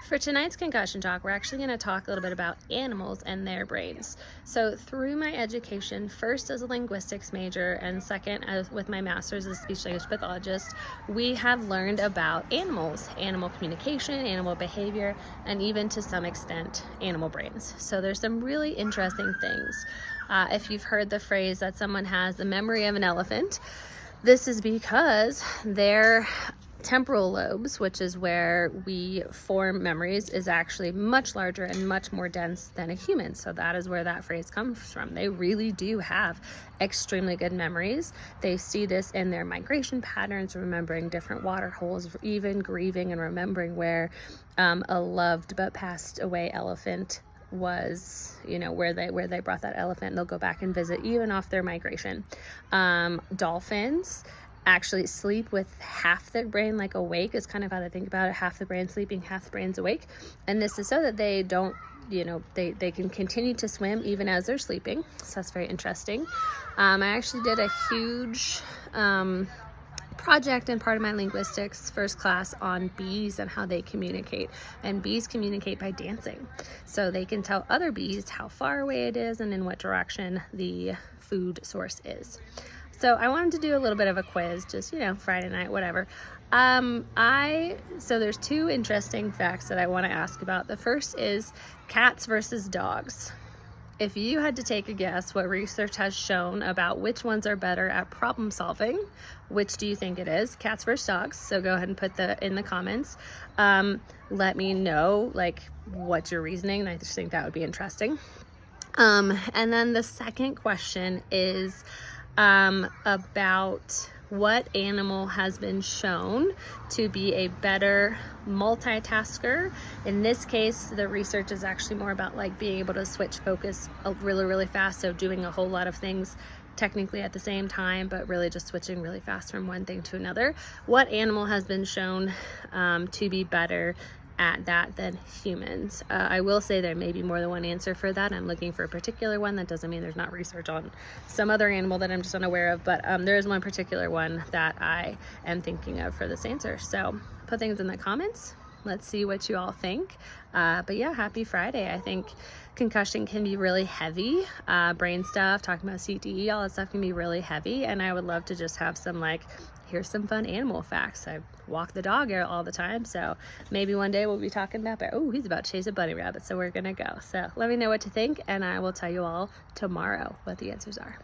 For tonight's concussion talk, we're actually going to talk a little bit about animals and their brains. So through my education, first as a linguistics major and second with my master's as a speech language pathologist, we have learned about animals, animal communication, animal behavior, and even to some extent animal brains. So there's some really interesting things. If you've heard the phrase that someone has the memory of an elephant, this is because their temporal lobes, which is where we form memories, is actually much larger and much more dense than a human. So that is where that phrase comes from. They really do have extremely good memories. They see this in their migration patterns, remembering different water holes, even grieving and remembering where a loved but passed away elephant was, where they brought that elephant. They'll go back and visit even off their migration. Dolphins actually sleep with half their brain like awake is kind of how they think about it. Half the brain sleeping, half the brain's awake. And this is so that they don't, they can continue to swim even as they're sleeping. So that's very interesting. I actually did a huge project in part of my linguistics first class on bees and how they communicate. And bees communicate by dancing. So they can tell other bees how far away it is and in what direction the food source is. So I wanted to do a little bit of a quiz, just, Friday night, whatever. So there's two interesting facts that I want to ask about. The first is cats versus dogs. If you had to take a guess what research has shown about which ones are better at problem solving, which do you think it is? Cats versus dogs. So go ahead and put in the comments. Let me know, what's your reasoning. I just think that would be interesting. And then the second question is about what animal has been shown to be a better multitasker. In this case, the research is actually more about being able to switch focus really, really fast. So doing a whole lot of things technically at the same time, but really just switching really fast from one thing to another. What animal has been shown to be better at that than humans? I will say there may be more than one answer for that. I'm looking for a particular one. That doesn't mean there's not research on some other animal that I'm just unaware of, but there is one particular one that I am thinking of for this answer. So put things in the comments. Let's see what you all think. But yeah, happy Friday. I think concussion can be really heavy. Brain stuff, talking about CTE, all that stuff can be really heavy. And I would love to just have some here's some fun animal facts. I walk the dog all the time, so maybe one day we'll be talking about, oh, he's about to chase a bunny rabbit, so we're gonna go. So let me know what you think, and I will tell you all tomorrow what the answers are.